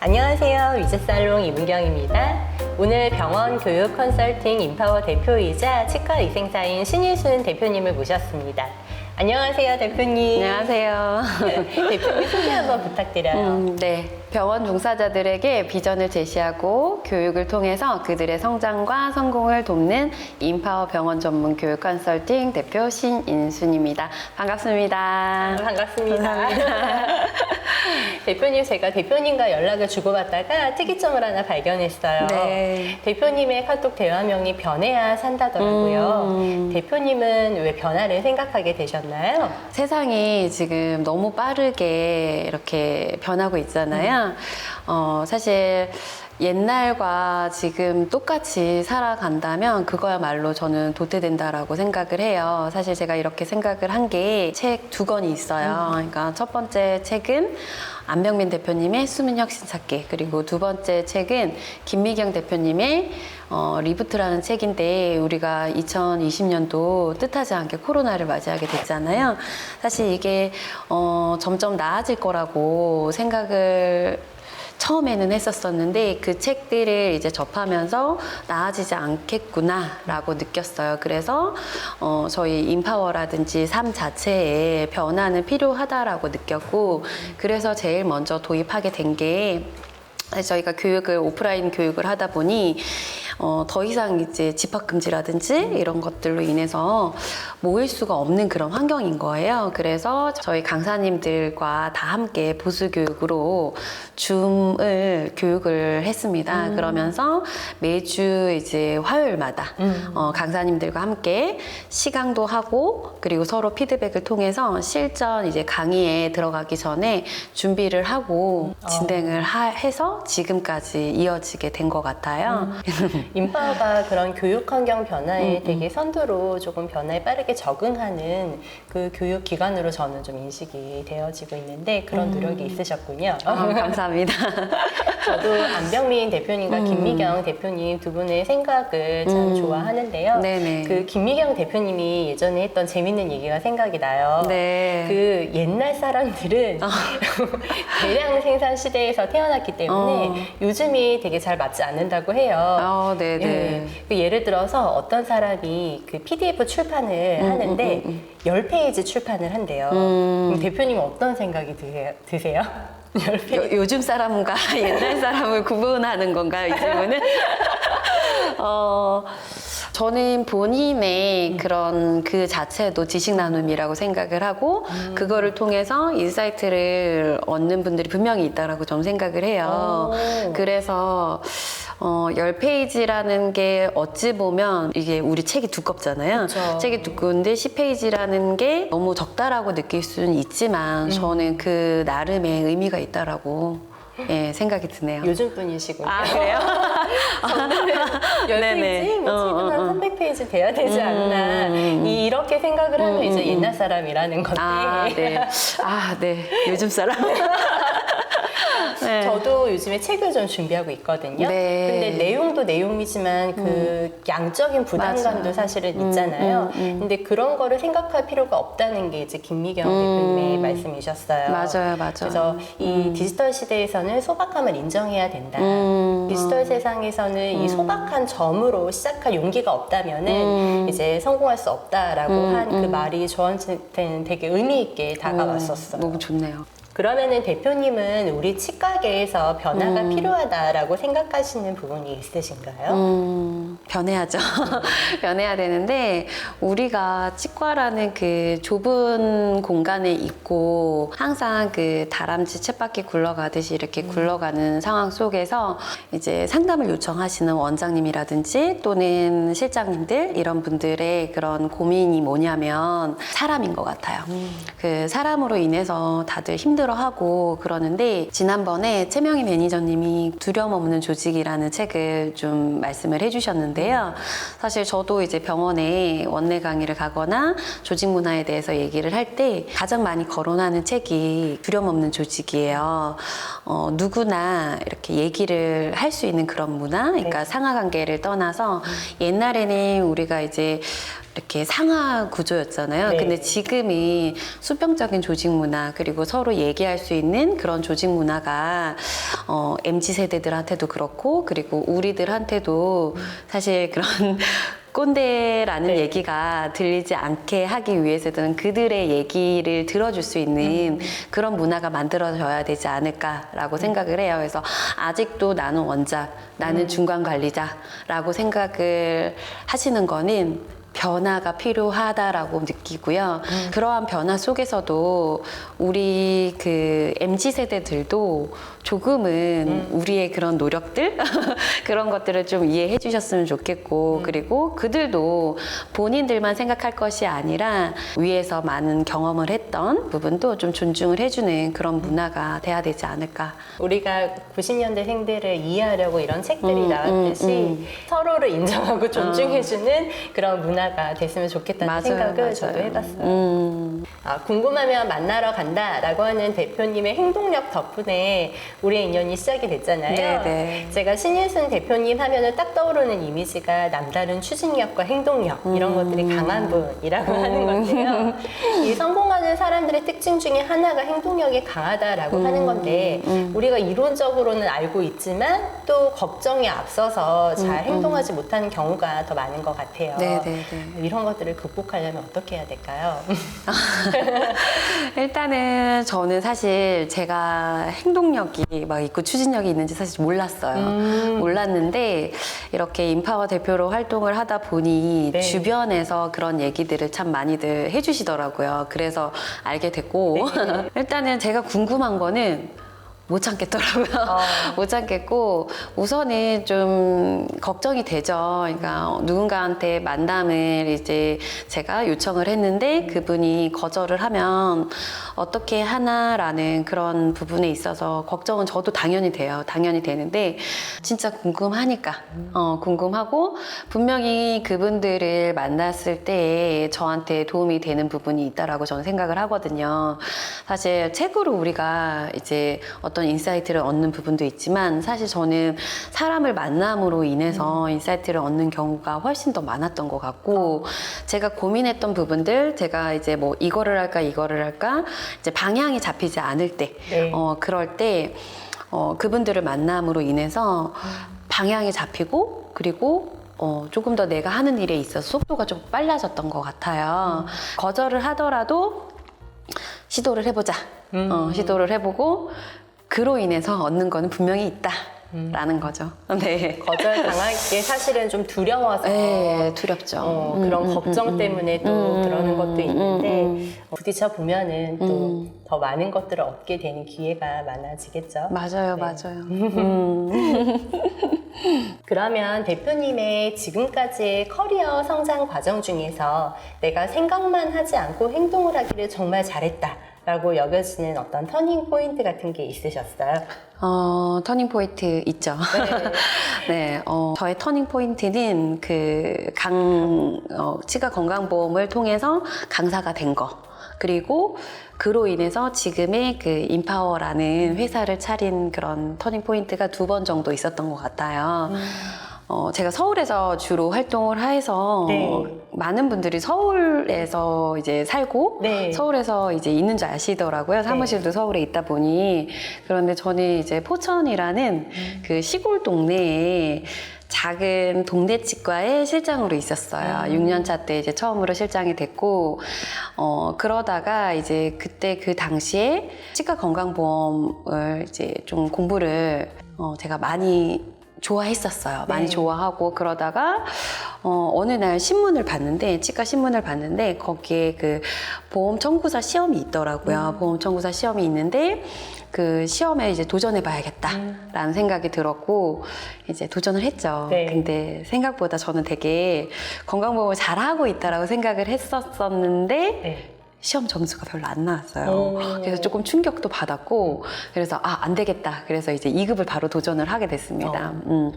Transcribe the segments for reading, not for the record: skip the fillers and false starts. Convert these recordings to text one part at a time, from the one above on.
안녕하세요. 위즈살롱 이문경입니다. 오늘 병원 교육 컨설팅 인파워 대표이자 치과위생사인 신일순 대표님을 모셨습니다. 안녕하세요, 대표님. 안녕하세요. 대표님 소개 한번 부탁드려요. 네. 병원 종사자들에게 비전을 제시하고 교육을 통해서 그들의 성장과 성공을 돕는 인파워 병원 전문 교육 컨설팅 대표 신인순입니다. 반갑습니다. 반갑습니다. 대표님, 제가 대표님과 연락을 주고받다가 특이점을 하나 발견했어요. 네. 대표님의 카톡 대화명이 변해야 산다더라고요. 대표님은 왜 변화를 생각하게 되셨나요? 세상이 지금 너무 빠르게 이렇게 변하고 있잖아요. 사실 옛날과 지금 똑같이 살아간다면 그거야말로 저는 도태된다라고 생각을 해요. 사실 제가 이렇게 생각을 한 게 책 2권이 있어요. 그러니까 첫 번째 책은 안병민 대표님의 숨은 혁신 찾기, 그리고 두 번째 책은 김미경 대표님의 리부트라는 책인데, 우리가 2020년도 뜻하지 않게 코로나를 맞이하게 됐잖아요. 사실 이게 점점 나아질 거라고 생각을 처음에는 했었었는데, 그 책들을 이제 접하면서 나아지지 않겠구나라고 느꼈어요. 그래서 저희 인파워라든지 삶 자체에 변화는 필요하다라고 느꼈고, 그래서 제일 먼저 도입하게 된 게, 저희가 교육을 오프라인 교육을 하다 보니 더 이상 이제 집합금지라든지 이런 것들로 인해서 모일 수가 없는 그런 환경인 거예요. 그래서 저희 강사님들과 다 함께 보수교육으로 줌을 교육을 했습니다. 그러면서 매주 이제 화요일마다 강사님들과 함께 시강도 하고, 그리고 서로 피드백을 통해서 실전 이제 강의에 들어가기 전에 준비를 하고 진행을 해서 지금까지 이어지게 된 것 같아요. 인파워가 그런 교육 환경 변화에 되게 선두로 조금 변화에 빠르게 적응하는 그 교육 기관으로 저는 좀 인식이 되어지고 있는데, 그런 노력이 있으셨군요. 감사합니다. 저도 안병민 대표님과 김미경 대표님 두 분의 생각을 참 좋아하는데요. 네네. 그 김미경 대표님이 예전에 했던 재밌는 얘기가 생각이 나요. 네. 그 옛날 사람들은 대량 생산 시대에서 태어났기 때문에 요즘이 되게 잘 맞지 않는다고 해요. 네네. 예. 그 예를 들어서 어떤 사람이 그 PDF 출판을 하는데 10페이지 출판을 한대요. 그럼 대표님은 어떤 생각이 드세요? 10페이지. 요즘 사람과 옛날 사람을 구분하는 건가요, 이 질문은? 저는 본인의 그런 그 자체도 지식 나눔이라고 생각을 하고, 그거를 통해서 인사이트를 얻는 분들이 분명히 있다라고 저는 생각을 해요. 그래서 10페이지라는 게 어찌 보면 이게 우리 책이 두껍잖아요. 그쵸. 책이 두꺼운데 10페이지라는 게 너무 적다라고 느낄 수는 있지만 저는 그 나름의 의미가 있다라고 생각이 드네요. 요즘 분이시군요. 아, 그래요? 저는 10페이지, 뭐 책은 한 300페이지 돼야 되지 않나. 이렇게 생각을 하면 이제 옛날 사람이라는 건데. 네. 요즘 사람. 네. 저도 요즘에 책을 좀 준비하고 있거든요. 네. 근데 내용도 내용이지만 그 양적인 부담감도 맞아. 사실은 있잖아요. 근데 그런 거를 생각할 필요가 없다는 게 이제 김미경 대표님의 말씀이셨어요. 맞아요. 그래서 이 디지털 시대에서는 소박함을 인정해야 된다. 디지털 세상에서는 이 소박한 점으로 시작할 용기가 없다면은 이제 성공할 수 없다라고 한 그 말이 저한테는 되게 의미 있게 다가왔었어요. 너무 좋네요. 그러면은 대표님은 우리 치과계에서 변화가 필요하다라고 생각하시는 부분이 있으신가요? 변해야죠. 변해야 되는데, 우리가 치과라는 그 좁은 공간에 있고 항상 그 다람쥐 쳇바퀴 굴러가듯이 이렇게 굴러가는 상황 속에서 이제 상담을 요청하시는 원장님이라든지 또는 실장님들, 이런 분들의 그런 고민이 뭐냐면 사람인 것 같아요. 그 사람으로 인해서 다들 힘들어하고 그러는데, 지난번에 최명희 매니저님이 두려움 없는 조직이라는 책을 좀 말씀을 해주셨는데요. 사실 저도 이제 병원에 원내 강의를 가거나 조직 문화에 대해서 얘기를 할 때 가장 많이 거론하는 책이 두려움 없는 조직이에요. 누구나 이렇게 얘기를 할 수 있는 그런 문화, 그러니까 상하관계를 떠나서 옛날에는 우리가 이제 이렇게 상하 구조였잖아요. 네. 근데 지금이 수평적인 조직 문화 그리고 서로 얘기할 수 있는 그런 조직 문화가 MZ 세대들한테도 그렇고 그리고 우리들한테도 사실 그런 꼰대라는 네. 얘기가 들리지 않게 하기 위해서는 그들의 얘기를 들어줄 수 있는 그런 문화가 만들어져야 되지 않을까라고 생각을 해요. 그래서 아직도 나는 원작, 나는 중간 관리자라고 생각을 하시는 거는 변화가 필요하다라고 느끼고요. 그러한 변화 속에서도 우리 그 MZ 세대들도 조금은 우리의 그런 노력들 그런 것들을 좀 이해해 주셨으면 좋겠고 그리고 그들도 본인들만 생각할 것이 아니라 위에서 많은 경험을 했던 부분도 좀 존중을 해주는 그런 문화가 돼야 되지 않을까. 우리가 90년대 생들을 이해하려고 이런 책들이 나왔듯이 서로를 인정하고 존중해주는 그런 문화가 됐으면 좋겠다는 맞아요, 생각을 맞아요. 저도 해봤어요. 궁금하면 만나러 간다라고 하는 대표님의 행동력 덕분에 우리의 인연이 시작이 됐잖아요. 네네. 제가 신일순 대표님 하면은 딱 떠오르는 이미지가 남다른 추진력과 행동력 이런 것들이 강한 분이라고 하는 건데요. 이 성공하는 사람들의 특징 중에 하나가 행동력이 강하다라고 하는 건데 우리가 이론적으로는 알고 있지만 또 걱정이 앞서서 잘 행동하지 못하는 경우가 더 많은 것 같아요. 네네네. 이런 것들을 극복하려면 어떻게 해야 될까요? 일단은 저는 사실 제가 행동력이 막 있고 추진력이 있는지 사실 몰랐어요. 몰랐는데 이렇게 인파워 대표로 활동을 하다 보니 네. 주변에서 그런 얘기들을 참 많이들 해주시더라고요. 그래서 알게 됐고 네. 일단은 제가 궁금한 거는 못 참겠더라고요. 못 참겠고 우선은 좀 걱정이 되죠. 그러니까 누군가한테 만남을 이제 제가 요청을 했는데 그분이 거절을 하면 어떻게 하나라는 그런 부분에 있어서 걱정은 저도 당연히 돼요. 당연히 되는데 진짜 궁금하니까 궁금하고 분명히 그분들을 만났을 때 저한테 도움이 되는 부분이 있다라고 저는 생각을 하거든요. 사실 책으로 우리가 이제 어떤 인사이트를 얻는 부분도 있지만 사실 저는 사람을 만남으로 인해서 인사이트를 얻는 경우가 훨씬 더 많았던 것 같고 제가 고민했던 부분들 제가 이제 뭐 이거를 할까 이거를 할까 이제 방향이 잡히지 않을 때 네. 그럴 때 그분들을 만남으로 인해서 방향이 잡히고 그리고 조금 더 내가 하는 일에 있어서 속도가 좀 빨라졌던 것 같아요. 거절을 하더라도 시도를 해보자. 시도를 해보고 그로 인해서 얻는 거는 분명히 있다라는 거죠. 네. 거절당할 게 사실은 좀 두려워서 네, 두렵죠. 그런 걱정 때문에 또 그러는 것도 있는데 부딪혀 보면은 또 더 많은 것들을 얻게 되는 기회가 많아지겠죠. 맞아요, 네. 맞아요. 그러면 대표님의 지금까지의 커리어 성장 과정 중에서 내가 생각만 하지 않고 행동을 하기를 정말 잘했다라고 여겨지는 어떤 터닝 포인트 같은 게 있으셨어요? 터닝 포인트 있죠. 네, 저의 터닝 포인트는 치과 건강보험을 통해서 강사가 된 거. 그리고 그로 인해서 지금의 그 인파워라는 회사를 차린 그런 터닝 포인트가 2번 정도 있었던 것 같아요. 제가 서울에서 주로 활동을 해서 네. 많은 분들이 서울에서 이제 살고 네. 서울에서 이제 있는 줄 아시더라고요. 사무실도 서울에 있다 보니. 그런데 저는 이제 포천이라는 그 시골 동네에 작은 동네 치과의 실장으로 있었어요. 6년 차 때 이제 처음으로 실장이 됐고, 그러다가 이제 그때 그 당시에 치과 건강보험을 이제 좀 공부를 제가 많이 좋아했었어요. 많이 좋아하고 그러다가 어느 날 신문을 봤는데 치과 신문을 봤는데 거기에 그 보험 청구사 시험이 있더라고요. 보험 청구사 시험이 있는데 그 시험에 이제 도전해 봐야겠다라는 생각이 들었고 이제 도전을 했죠. 네. 근데 생각보다 저는 되게 건강보험을 잘하고 있다라고 생각을 했었었는데 네. 시험 점수가 별로 안 나왔어요. 그래서 조금 충격도 받았고 그래서 안 되겠다. 그래서 이제 2급을 바로 도전을 하게 됐습니다.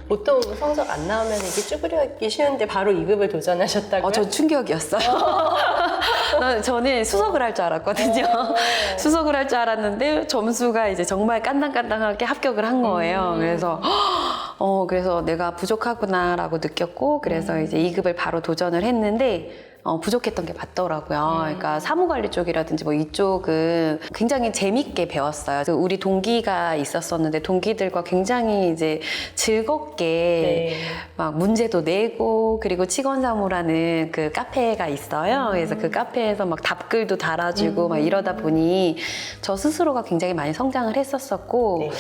보통 성적 안 나오면 이게 쭈그려있기 쉬운데 바로 2급을 도전하셨다고요? 저 충격이었어요. 저는 수석을 할 줄 알았거든요. 수석을 할 줄 알았는데 점수가 이제 정말 깐당깐당하게 합격을 한 거예요. 그래서 내가 부족하구나라고 느꼈고 그래서 이제 2급을 바로 도전을 했는데 부족했던 게 맞더라고요. 그러니까 사무관리 쪽이라든지 뭐 이쪽은 굉장히 재밌게 배웠어요. 그래서 우리 동기가 있었었는데 동기들과 굉장히 이제 즐겁게 막 문제도 내고 그리고 치권사무라는 그 카페가 있어요. 그래서 그 카페에서 막 답글도 달아주고 막 이러다 보니 저 스스로가 굉장히 많이 성장을 했었었고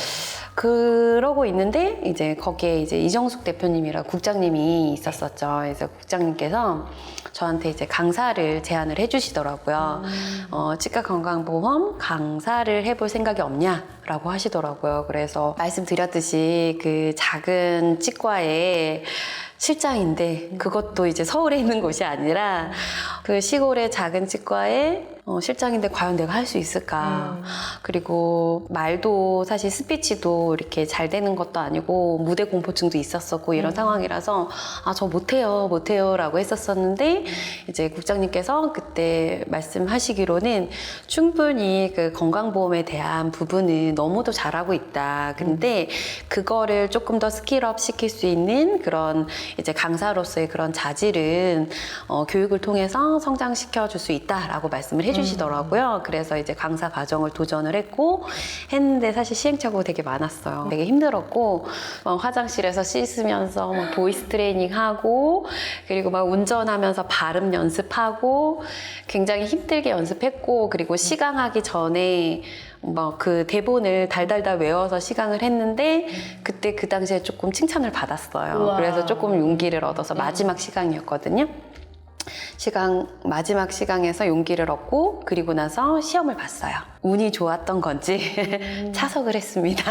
그러고 있는데 이제 거기에 이제 이정숙 대표님이라 국장님이 있었었죠. 그래서 국장님께서 저한테 이제 강사를 제안을 해주시더라고요. 치과 건강보험 강사를 해볼 생각이 없냐라고 하시더라고요. 그래서 말씀드렸듯이 그 작은 치과에 실장인데 그것도 이제 서울에 있는 곳이 아니라 그 시골의 작은 치과에 실장인데 과연 내가 할 수 있을까? 그리고 말도 사실 스피치도 이렇게 잘 되는 것도 아니고 무대 공포증도 있었었고 이런 상황이라서 저 못해요 라고 했었었는데 이제 국장님께서 그때 말씀하시기로는 충분히 그 건강보험에 대한 부분은 너무도 잘하고 있다. 근데 그거를 조금 더 스킬업 시킬 수 있는 그런 이제 강사로서의 그런 자질은 교육을 통해서 성장시켜 줄 수 있다라고 말씀을 해주시더라고요. 그래서 이제 강사 과정을 도전을 했는데 사실 시행착오가 되게 많았어요. 되게 힘들었고 화장실에서 씻으면서 막 보이스 트레이닝 하고 그리고 막 운전하면서 발음 연습하고 굉장히 힘들게 연습했고 그리고 시강하기 전에 뭐 그 대본을 달달달 외워서 시강을 했는데 그때 그 당시에 조금 칭찬을 받았어요. 우와. 그래서 조금 용기를 얻어서 마지막 시강이었거든요. 마지막 시강에서 용기를 얻고 그리고 나서 시험을 봤어요. 운이 좋았던 건지 차석을 했습니다.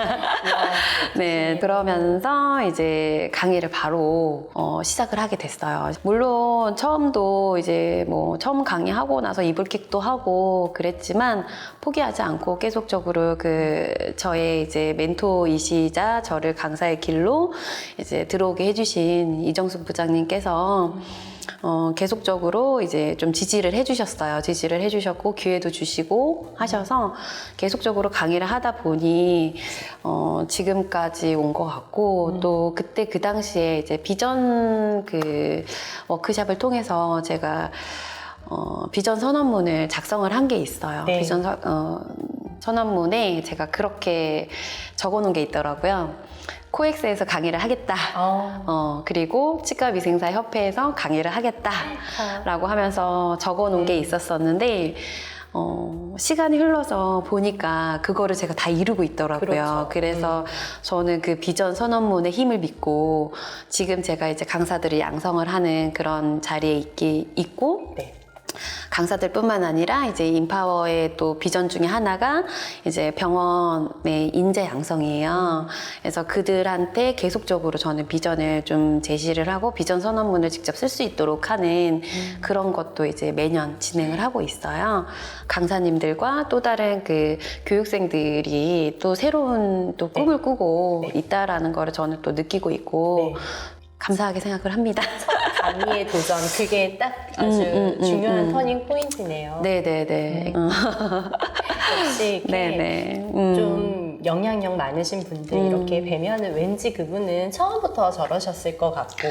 네, 그러면서 이제 강의를 바로 시작을 하게 됐어요. 물론 처음도 이제 뭐 처음 강의하고 나서 이불킥도 하고 그랬지만 포기하지 않고 계속적으로 그 저의 이제 멘토이시자 저를 강사의 길로 이제 들어오게 해주신 이정숙 부장님께서 계속적으로 이제 좀 지지를 해주셨어요. 지지를 해주셨고 기회도 주시고 하셔서 계속적으로 강의를 하다 보니 지금까지 온 것 같고 또 그때 그 당시에 이제 비전 그 워크샵을 통해서 제가 비전 선언문을 작성을 한 게 있어요. 네. 비전 선언문에 제가 그렇게 적어놓은 게 있더라고요. 코엑스에서 강의를 하겠다. 그리고 치과위생사협회에서 강의를 하겠다라고 하면서 적어놓은 게 있었었는데 시간이 흘러서 보니까 그거를 제가 다 이루고 있더라고요. 그렇죠. 그래서 저는 그 비전 선언문의 힘을 믿고 지금 제가 이제 강사들을 양성을 하는 그런 자리에 있고 네. 강사들뿐만 아니라 이제 인파워의 또 비전 중에 하나가 이제 병원의 인재 양성이에요. 그래서 그들한테 계속적으로 저는 비전을 좀 제시를 하고 비전 선언문을 직접 쓸 수 있도록 하는 그런 것도 이제 매년 진행을 하고 있어요. 강사님들과 또 다른 그 교육생들이 또 새로운 또 꿈을 꾸고 있다라는 거를 저는 또 느끼고 있고 감사하게 생각을 합니다. 강의의 도전, 그게 딱 아주 중요한 터닝 포인트네요. 네네네. 역시 이렇게 네네. 좀 영향력 많으신 분들 이렇게 뵈면은 왠지 그분은 처음부터 저러셨을 것 같고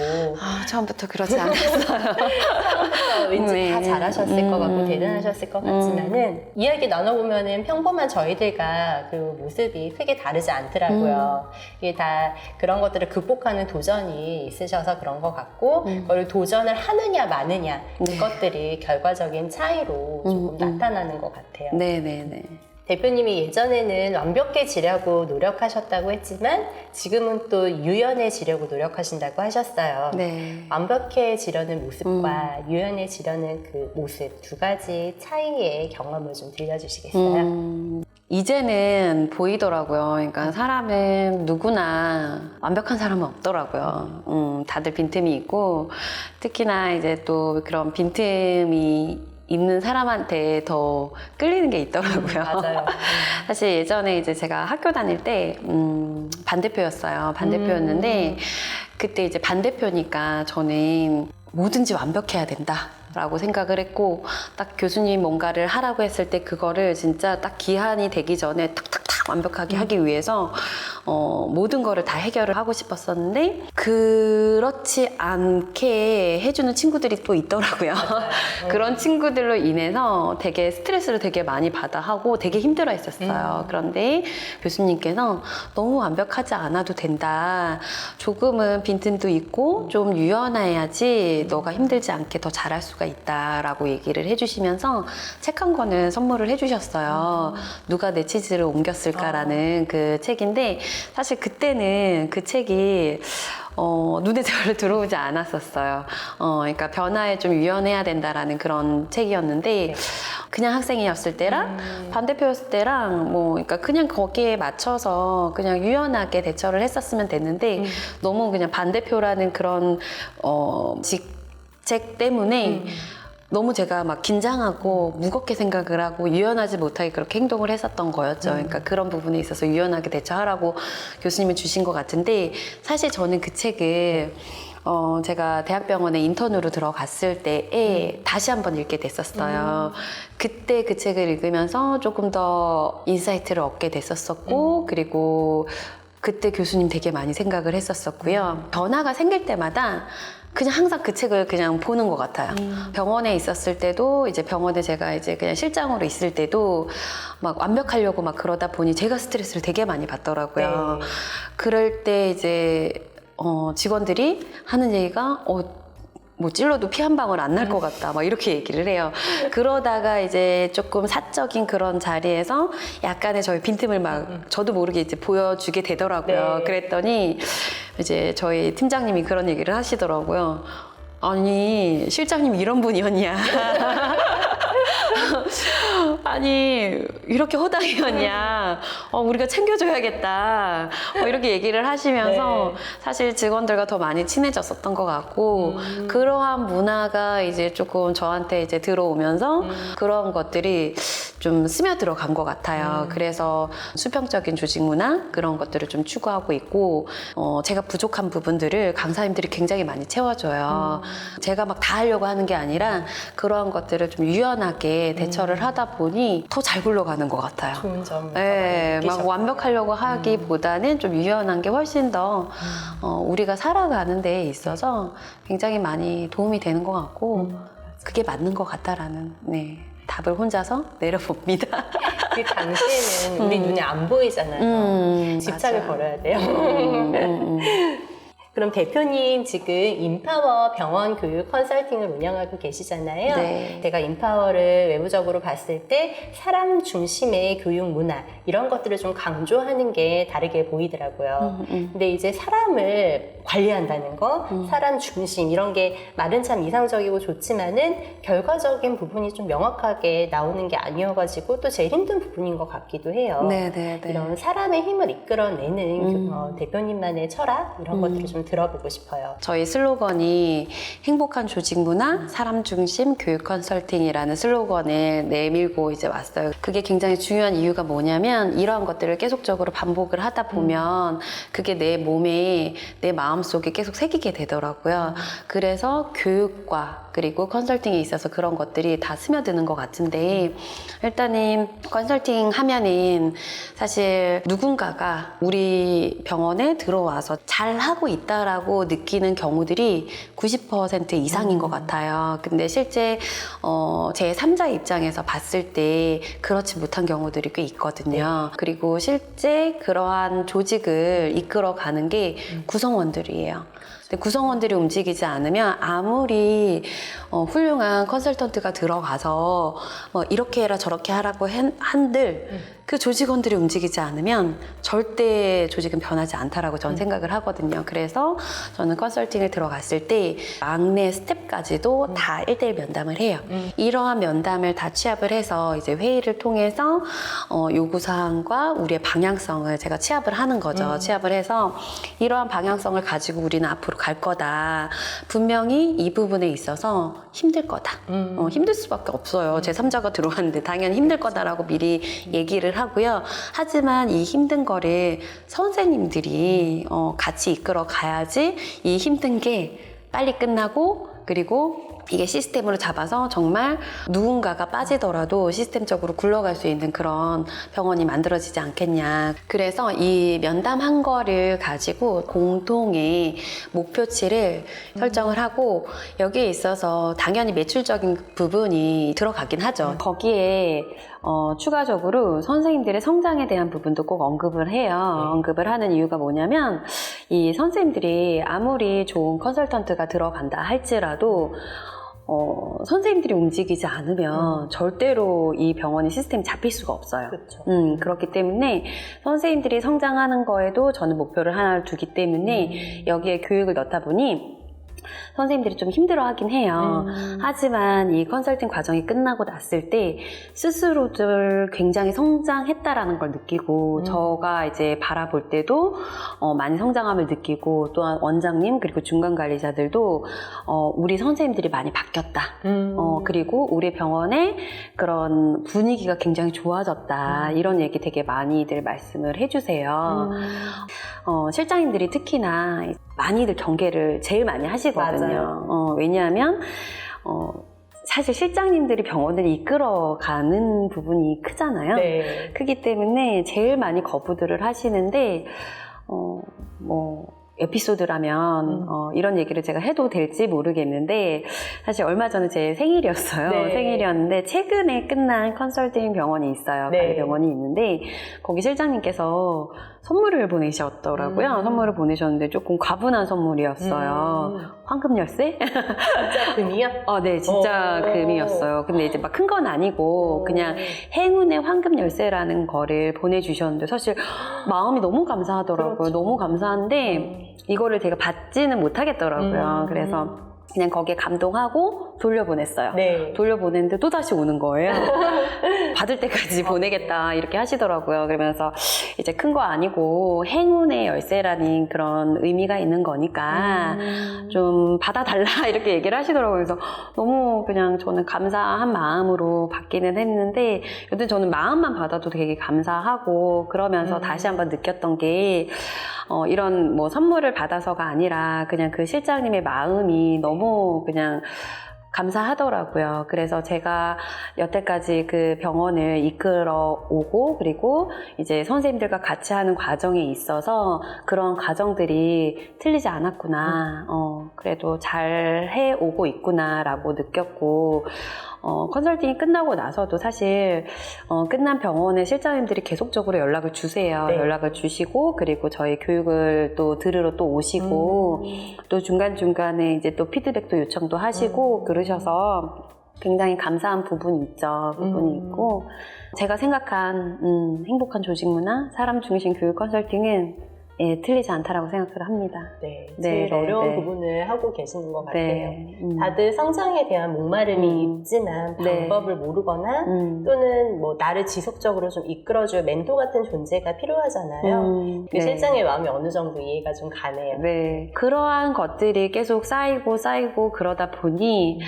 처음부터 그러지 않았어요. 처음부터 왠지 다 잘하셨을 것 같고 대단하셨을 것 같지만은 이야기 나눠보면은 평범한 저희들과 그 모습이 크게 다르지 않더라고요. 이게 다 그런 것들을 극복하는 도전이 있으셔서 그런 것 같고 그걸 도전을 하느냐 마느냐 이것들이 결과적인 차이로 조금 나타나는 것 같아요. 네네네. 대표님이 예전에는 완벽해지려고 노력하셨다고 했지만 지금은 또 유연해지려고 노력하신다고 하셨어요. 네. 완벽해지려는 모습과 유연해지려는 그 모습 두 가지 차이의 경험을 좀 들려주시겠어요? 이제는 보이더라고요. 그러니까 사람은 누구나 완벽한 사람은 없더라고요. 다들 빈틈이 있고 특히나 이제 또 그런 빈틈이 있는 사람한테 더 끌리는 게 있더라고요. 맞아요. 사실 예전에 이제 제가 학교 다닐 때 반대표였어요. 반대표였는데 그때 이제 반대표니까 저는 뭐든지 완벽해야 된다. 라고 생각을 했고 딱 교수님 뭔가를 하라고 했을 때 그거를 진짜 딱 기한이 되기 전에 탁탁탁 완벽하게 하기 위해서 모든 거를 다 해결을 하고 싶었었는데 그렇지 않게 해주는 친구들이 또 있더라고요. 그런 친구들로 인해서 되게 스트레스를 되게 많이 받아 하고 되게 힘들어 했었어요. 그런데 교수님께서 너무 완벽하지 않아도 된다. 조금은 빈틈도 있고 좀 유연해야지 너가 힘들지 않게 더 잘할 수가 있다라고 얘기를 해주시면서 책 한 권을 선물을 해주셨어요. 누가 내 치즈를 옮겼을까라는 그 책인데 사실 그때는 그 책이 눈에 별로 들어오지 않았었어요. 그러니까 변화에 좀 유연해야 된다라는 그런 책이었는데 그냥 학생이었을 때랑 반대표였을 때랑 그러니까 그냥 거기에 맞춰서 그냥 유연하게 대처를 했었으면 됐는데 너무 그냥 반대표라는 그런 직책 때문에 너무 제가 막 긴장하고 무겁게 생각을 하고 유연하지 못하게 그렇게 행동을 했었던 거였죠. 그러니까 그런 부분에 있어서 유연하게 대처하라고 교수님이 주신 것 같은데 사실 저는 그 책을 제가 대학병원에 인턴으로 들어갔을 때에 다시 한번 읽게 됐었어요. 그때 그 책을 읽으면서 조금 더 인사이트를 얻게 됐었었고 그리고 그때 교수님 되게 많이 생각을 했었었고요. 변화가 생길 때마다 그냥 항상 그 책을 그냥 보는 것 같아요. 병원에 있었을 때도 이제 병원에 제가 이제 그냥 실장으로 있을 때도 막 완벽하려고 막 그러다 보니 제가 스트레스를 되게 많이 받더라고요. 네. 그럴 때 이제 직원들이 하는 얘기가 뭐 찔러도 피 한 방울 안 날 것 같다 막 이렇게 얘기를 해요. 그러다가 이제 조금 사적인 그런 자리에서 약간의 저희 빈틈을 막 저도 모르게 이제 보여주게 되더라고요. 네. 그랬더니 이제 저희 팀장님이 그런 얘기를 하시더라고요. 아니 실장님 이런 분이었냐. 아니 이렇게 허당이었냐. 우리가 챙겨줘야겠다. 이렇게 얘기를 하시면서 네. 사실 직원들과 더 많이 친해졌었던 것 같고 그러한 문화가 이제 조금 저한테 이제 들어오면서 그런 것들이 좀 스며들어 간 것 같아요. 그래서 수평적인 조직 문화 그런 것들을 좀 추구하고 있고 제가 부족한 부분들을 강사님들이 굉장히 많이 채워줘요. 제가 막 다 하려고 하는 게 아니라 그러한 것들을 좀 유연하게 대처를 하다 보니 더 잘 굴러가는 것 같아요. 좋은 점. 네, 막 완벽하려고 하기보다는 좀 유연한 게 훨씬 더 우리가 살아가는 데 있어서 굉장히 많이 도움이 되는 것 같고 그게 맞는 것 같다라는 답을 혼자서 내려봅니다. 그 당시에는 우리 눈에 안 보이잖아요. 집착을 맞아. 걸어야 돼요. 그럼 대표님 지금 인파워 병원 교육 컨설팅을 운영하고 계시잖아요. 네. 제가 인파워를 외부적으로 봤을 때 사람 중심의 교육 문화 이런 것들을 좀 강조하는 게 다르게 보이더라고요. 근데 이제 사람을 관리한다는 거, 사람 중심 이런 게 말은 참 이상적이고 좋지만은 결과적인 부분이 좀 명확하게 나오는 게 아니어가지고 또 제일 힘든 부분인 것 같기도 해요. 네네네. 이런 사람의 힘을 이끌어내는 대표님만의 철학 이런 것들을 좀 들어보고 싶어요. 저희 슬로건이 행복한 조직 문화, 사람 중심 교육 컨설팅이라는 슬로건을 내밀고 이제 왔어요. 그게 굉장히 중요한 이유가 뭐냐면 이러한 것들을 계속적으로 반복을 하다 보면 그게 내 몸에 내 마음속에 계속 새기게 되더라고요. 그래서 교육과 그리고 컨설팅에 있어서 그런 것들이 다 스며드는 것 같은데 일단은 컨설팅 하면은 사실 누군가가 우리 병원에 들어와서 잘하고 있다라고 느끼는 경우들이 90% 이상인 것 같아요. 근데 실제 제 3자 입장에서 봤을 때 그렇지 못한 경우들이 꽤 있거든요. 그리고 실제 그러한 조직을 이끌어가는 게 구성원들이에요. 근데 구성원들이 움직이지 않으면 아무리 훌륭한 컨설턴트가 들어가서 이렇게 해라 저렇게 하라고 한들 그 조직원들이 움직이지 않으면 절대 조직은 변하지 않다라고 저는 생각을 하거든요. 그래서 저는 컨설팅을 들어갔을 때 막내 스텝까지도 다 1대1 면담을 해요. 이러한 면담을 다 취합을 해서 이제 회의를 통해서 요구사항과 우리의 방향성을 제가 취합을 하는 거죠. 취합을 해서 이러한 방향성을 가지고 우리는 앞으로 갈 거다. 분명히 이 부분에 있어서 힘들 거다. 힘들 수밖에 없어요. 제3자가 들어왔는데 당연히 힘들 거다라고 미리 얘기를 하고요. 하지만 이 힘든 거를 선생님들이 같이 이끌어 가야지 이 힘든 게 빨리 끝나고 그리고 이게 시스템으로 잡아서 정말 누군가가 빠지더라도 시스템적으로 굴러갈 수 있는 그런 병원이 만들어지지 않겠냐. 그래서 이 면담한 거를 가지고 공통의 목표치를 설정을 하고, 여기에 있어서 당연히 매출적인 부분이 들어가긴 하죠. 거기에 추가적으로 선생님들의 성장에 대한 부분도 꼭 언급을 해요. 언급을 하는 이유가 뭐냐면, 이 선생님들이 아무리 좋은 컨설턴트가 들어간다 할지라도 선생님들이 움직이지 않으면 절대로 이 병원의 시스템이 잡힐 수가 없어요. 그렇죠. 그렇기 때문에 선생님들이 성장하는 거에도 저는 목표를 하나 두기 때문에 여기에 교육을 넣다 보니 선생님들이 좀 힘들어 하긴 해요. 하지만 이 컨설팅 과정이 끝나고 났을 때 스스로들 굉장히 성장했다라는 걸 느끼고 저가 이제 바라볼 때도 많이 성장함을 느끼고, 또한 원장님 그리고 중간 관리자들도 우리 선생님들이 많이 바뀌었다. 그리고 우리 병원의 그런 분위기가 굉장히 좋아졌다. 이런 얘기 되게 많이들 말씀을 해주세요. 실장님들이 특히나 많이들 경계를 제일 많이 하시거든요. 왜냐하면 사실 실장님들이 병원을 이끌어가는 부분이 크잖아요. 네. 크기 때문에 제일 많이 거부들을 하시는데 에피소드라면 이런 얘기를 제가 해도 될지 모르겠는데, 사실 얼마 전에 제 생일이었어요. 네. 생일이었는데 최근에 끝난 컨설팅 병원이 있어요. 네. 관리 병원이 있는데 거기 실장님께서 선물을 보내셨더라고요. 선물을 보내셨는데 조금 과분한 선물이었어요. 황금 열쇠? 진짜 금이요? 네, 진짜 금이었어요. 근데 이제 막 큰 건 아니고 그냥 행운의 황금 열쇠라는 거를 보내주셨는데, 사실 마음이 너무 감사하더라고요. 그렇죠. 너무 감사한데 이거를 제가 받지는 못하겠더라고요. 그래서 그냥 거기에 감동하고 돌려보냈어요. 네. 돌려보냈는데 또 다시 오는 거예요. 받을 때까지 보내겠다 이렇게 하시더라고요. 그러면서 이제 큰 거 아니고 행운의 열쇠라는 그런 의미가 있는 거니까 좀 받아달라 이렇게 얘기를 하시더라고요. 그래서 너무 그냥 저는 감사한 마음으로 받기는 했는데, 여튼 저는 마음만 받아도 되게 감사하고, 그러면서 다시 한번 느꼈던 게 이런 뭐 선물을 받아서가 아니라 그냥 그 실장님의 마음이 너무 그냥 감사하더라고요. 그래서 제가 여태까지 그 병원을 이끌어 오고, 그리고 이제 선생님들과 같이 하는 과정에 있어서 그런 과정들이 틀리지 않았구나. 그래도 잘 해오고 있구나라고 느꼈고, 컨설팅이 끝나고 나서도 사실 끝난 병원의 실장님들이 계속적으로 연락을 주세요. 네. 연락을 주시고, 그리고 저희 교육을 또 들으러 또 오시고, 또 중간중간에 이제 또 피드백도 요청도 하시고 그러셔서 굉장히 감사한 부분이 있죠. 부분이 있고, 제가 생각한 행복한 조직 문화, 사람 중심 교육 컨설팅은 틀리지 않다라고 생각을 합니다. 네, 제일 어려운 부분을 하고 계시는 것 같아요. 네. 다들 성장에 대한 목마름이 있지만 방법을 모르거나 또는 뭐 나를 지속적으로 좀 이끌어줄 멘토 같은 존재가 필요하잖아요. 그 실장의 마음이 어느 정도 이해가 좀 가네요. 네. 그러한 것들이 계속 쌓이고 그러다 보니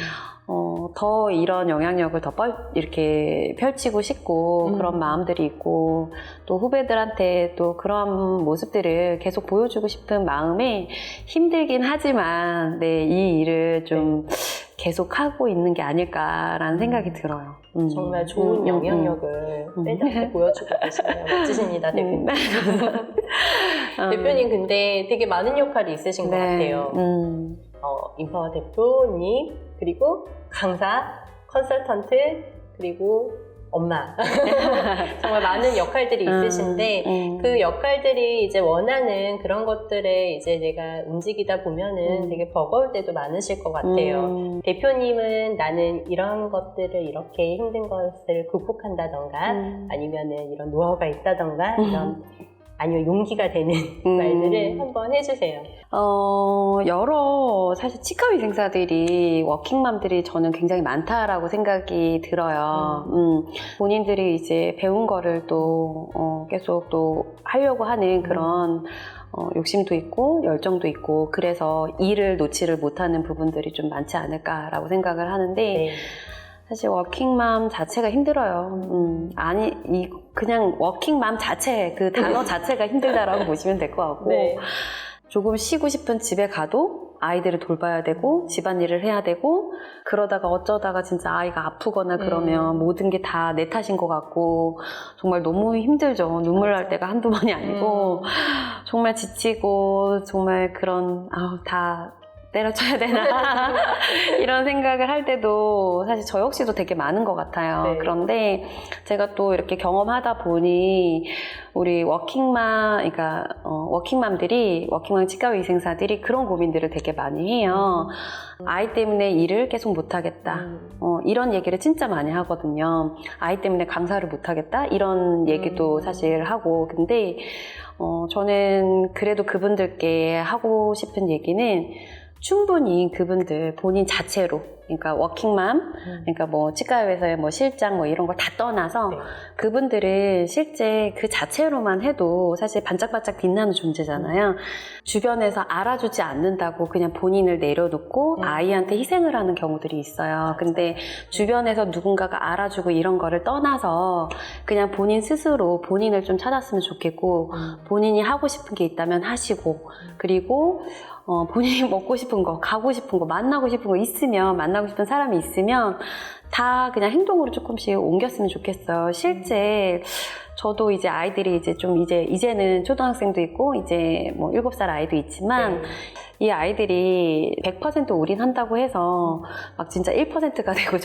더 이런 영향력을 더 이렇게 펼치고 싶고 그런 마음들이 있고, 또 후배들한테 또 그런 모습들을 계속 보여주고 싶은 마음에 힘들긴 하지만 이 일을 좀 계속 하고 있는 게 아닐까라는 생각이 들어요. 정말 좋은 영향력을 빼닮게 보여주고 계시네요. 멋지십니다, 대표님. 대표님 근데 되게 많은 역할이 있으신 것 같아요. 인파워 대표님, 그리고 강사, 컨설턴트, 그리고 엄마. 정말 많은 역할들이 있으신데 그 역할들이 이제 원하는 그런 것들에 이제 내가 움직이다 보면은 되게 버거울 때도 많으실 것 같아요. 대표님은 나는 이런 것들을 이렇게 힘든 것을 극복한다던가 아니면은 이런 노하우가 있다던가 이런 아니면 용기가 되는 말들을 한번 해주세요. 여러 사실 치과위생사들이 워킹맘들이 저는 굉장히 많다라고 생각이 들어요. 본인들이 이제 배운 거를 또 계속 또 하려고 하는 그런 욕심도 있고 열정도 있고, 그래서 일을 놓지를 못하는 부분들이 좀 많지 않을까라고 생각을 하는데, 사실 워킹맘 자체가 힘들어요. 그냥 워킹맘 자체, 그 단어 자체가 힘들다라고 보시면 될 것 같고, 조금 쉬고 싶은 집에 가도 아이들을 돌봐야 되고 집안일을 해야 되고 그러다가 어쩌다가 진짜 아이가 아프거나 그러면 모든 게 다 내 탓인 것 같고 정말 너무 힘들죠. 눈물 날 때가 한두 번이 아니고 정말 지치고 정말 그런 다 때려쳐야 되나 이런 생각을 할 때도 사실 저 역시도 되게 많은 것 같아요. 네. 그런데 제가 또 이렇게 경험하다 보니 우리 그러니까 워킹맘들이 워킹맘 치과의생사들이 그런 고민들을 되게 많이 해요. 아이 때문에 일을 계속 못하겠다. 이런 얘기를 진짜 많이 하거든요. 아이 때문에 강사를 못하겠다. 이런 얘기도 사실 하고. 근데 저는 그래도 그분들께 하고 싶은 얘기는 충분히 그분들 본인 자체로, 그러니까 워킹맘, 그러니까 뭐 치과의사의 뭐 실장 뭐 이런 걸 다 떠나서 네. 그분들은 실제 그 자체로만 해도 사실 반짝반짝 빛나는 존재잖아요. 주변에서 알아주지 않는다고 그냥 본인을 내려놓고 아이한테 희생을 하는 경우들이 있어요. 근데 주변에서 누군가가 알아주고 이런 거를 떠나서 그냥 본인 스스로 본인을 좀 찾았으면 좋겠고 본인이 하고 싶은 게 있다면 하시고 그리고 본인이 먹고 싶은 거, 가고 싶은 거, 만나고 싶은 거 있으면, 만나고 싶은 사람이 있으면 다 그냥 행동으로 조금씩 옮겼으면 좋겠어요. 실제 저도 이제 아이들이 이제는 초등학생도 있고 이제 뭐 7살 아이도 있지만 이 아이들이 100% 올인한다고 해서 막 진짜 1%가 되고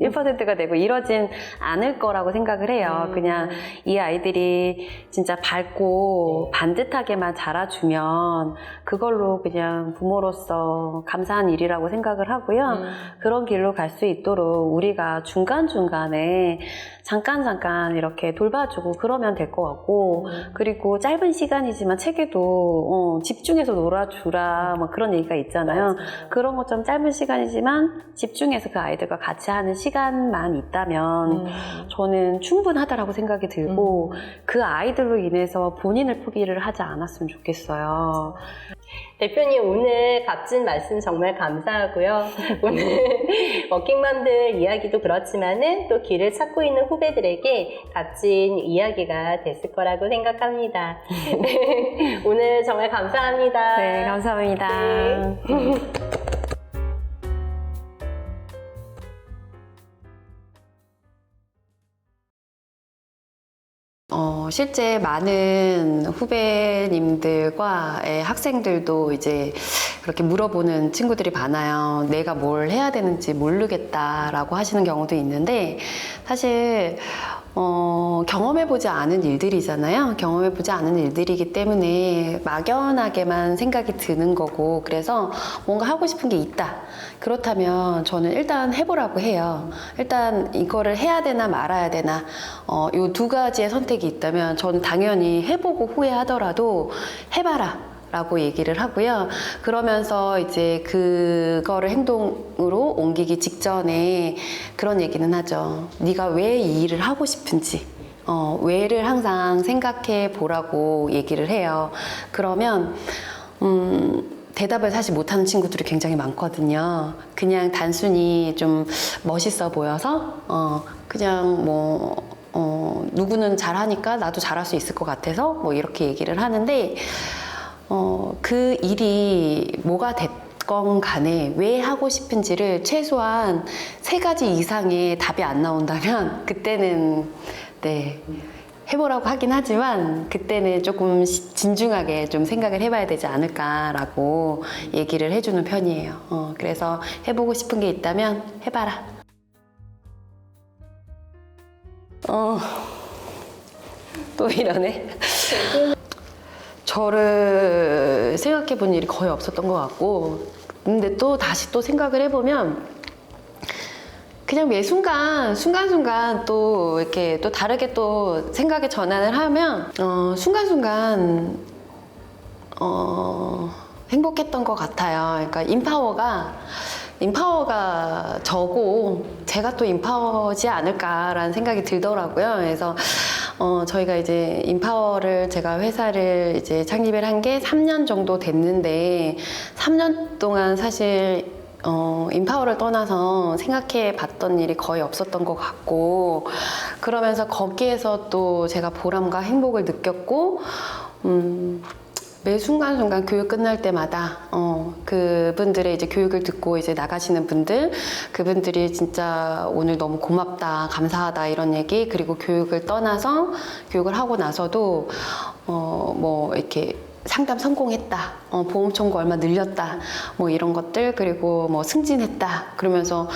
1%가 되고 이러진 않을 거라고 생각을 해요. 그냥 이 아이들이 진짜 밝고 반듯하게만 자라주면 그걸로 그냥 부모로서 감사한 일이라고 생각을 하고요. 그런 길로 갈 수 있도록 우리가 중간중간에 잠깐 이렇게 돌봐주고 그러면 될 것 같고 그리고 짧은 시간이지만 책에도 집중해서 놀아주라 뭐 그런 얘기가 있잖아요. 그런 것처럼 짧은 시간이지만 집중해서 그 아이들과 같이 하는 시간만 있다면 저는 충분하다라고 생각이 들고 그 아이들로 인해서 본인을 포기를 하지 않았으면 좋겠어요. 대표님 오늘 값진 말씀 정말 감사하고요. 오늘 워킹맘들 이야기도 그렇지만은 또 길을 찾고 있는 후배들에게 값진 이야기가 됐을 거라고 생각합니다. 네, 오늘 정말 감사합니다. 네, 감사합니다. 네. 실제 많은 후배님들과 학생들도 이제 그렇게 물어보는 친구들이 많아요. 내가 뭘 해야 되는지 모르겠다라고 하시는 경우도 있는데 사실 경험해보지 않은 일들이잖아요. 경험해보지 않은 일들이기 때문에 막연하게만 생각이 드는 거고 그래서 뭔가 하고 싶은 게 있다. 그렇다면 저는 일단 해보라고 해요. 일단 이거를 해야 되나 말아야 되나 요 두 가지의 선택이 있다면 저는 당연히 해보고 후회하더라도 해봐라 라고 얘기를 하고요. 그러면서 이제 그거를 행동으로 옮기기 직전에 그런 얘기는 하죠. 네가 왜 이 일을 하고 싶은지 왜를 항상 생각해 보라고 얘기를 해요. 그러면 대답을 사실 못하는 친구들이 굉장히 많거든요. 그냥 단순히 좀 멋있어 보여서 그냥 누구는 잘하니까 나도 잘할 수 있을 것 같아서 뭐 이렇게 얘기를 하는데 그 일이 뭐가 됐건 간에 왜 하고 싶은지를 최소한 3가지 이상의 답이 안 나온다면 그때는 네 해보라고 하긴 하지만 그때는 조금 진중하게 좀 생각을 해봐야 되지 않을까라고 얘기를 해주는 편이에요. 그래서 해보고 싶은 게 있다면 해봐라. 또 이러네. 저를 생각해 본 일이 거의 없었던 것 같고 근데 또 다시 또 생각을 해보면 그냥 매 순간순간 또 이렇게 또 다르게 또 생각의 전환을 하면 순간순간 행복했던 것 같아요. 그러니까 인파워가 저고 제가 또 인파워지 않을까라는 생각이 들더라고요. 그래서 저희가 이제 인파워를 제가 회사를 이제 창립을 한 게 3년 정도 됐는데 3년 동안 사실 인파워를 떠나서 생각해 봤던 일이 거의 없었던 것 같고 그러면서 거기에서 또 제가 보람과 행복을 느꼈고 매 순간순간 교육 끝날 때마다 그분들의 이제 교육을 듣고 이제 나가시는 분들, 그분들이 진짜 오늘 너무 고맙다, 감사하다 이런 얘기, 그리고 교육을 떠나서 교육을 하고 나서도 뭐 이렇게 상담 성공했다, 보험 청구 얼마 늘렸다, 뭐 이런 것들, 그리고 뭐 승진했다 그러면서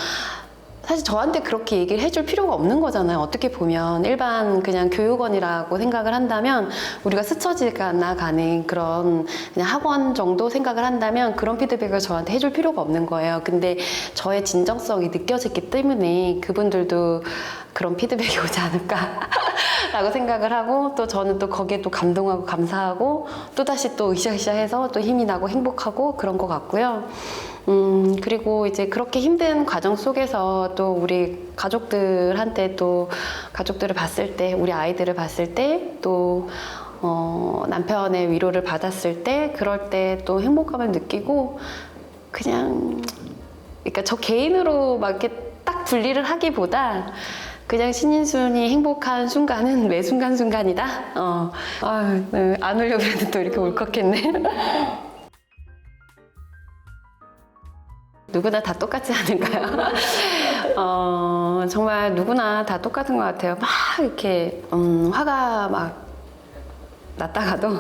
사실 저한테 그렇게 얘기를 해줄 필요가 없는 거잖아요. 어떻게 보면 일반 그냥 교육원이라고 생각을 한다면, 우리가 스쳐지가 나가는 그런 그냥 학원 정도 생각을 한다면 그런 피드백을 저한테 해줄 필요가 없는 거예요. 근데 저의 진정성이 느껴졌기 때문에 그분들도 그런 피드백이 오지 않을까 라고 생각을 하고, 또 저는 또 거기에 또 감동하고 감사하고 또 다시 또 으쌰으쌰해서 또 힘이 나고 행복하고 그런 것 같고요. 그리고 이제 그렇게 힘든 과정 속에서 또 우리 가족들한테, 또 가족들을 봤을 때, 우리 아이들을 봤을 때, 또 남편의 위로를 받았을 때, 그럴 때 또 행복감을 느끼고, 그냥 그러니까 저 개인으로 막 이렇게 딱 분리를 하기보다 그냥 신인순이 행복한 순간은 매 순간순간이다. 네, 안 울려고 했는데 또 이렇게 울컥했네. 누구나 다 똑같지 않을까요? 정말 누구나 다 똑같은 것 같아요. 막 이렇게 화가 막 났다가도,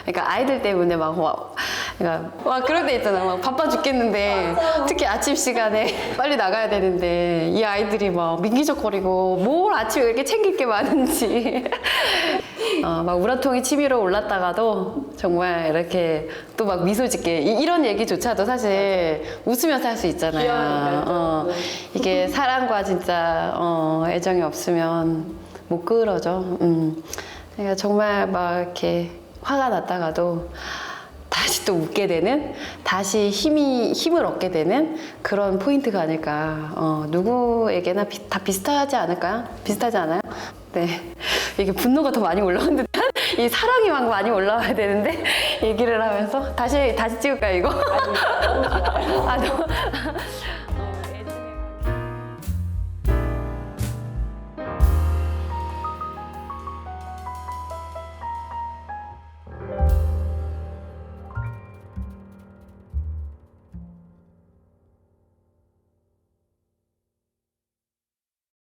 그러니까 아이들 때문에 그러니까 그럴 때 있잖아. 막 바빠 죽겠는데, 특히 아침 시간에 빨리 나가야 되는데 이 아이들이 막 민기적거리고 뭘 아침에 이렇게 챙길 게 많은지 막 우라통이 치밀어 올랐다가도 정말 이렇게 또 막 미소 짓게, 이런 얘기조차도 사실 웃으면서 할 수 있잖아요. 이게 사랑과 진짜 애정이 없으면 못 그러죠. 그러니까 정말 막 이렇게 화가 났다가도 다시 또 웃게 되는, 다시 힘을 얻게 되는 그런 포인트가 아닐까. 누구에게나 다 비슷하지 않을까요? 비슷하지 않아요? 네. 이게 분노가 더 많이 올라오는 듯한, 이 사랑이 막 많이 올라와야 되는데 얘기를 하면서 다시 찍을까요, 이거? 너무 좋아요.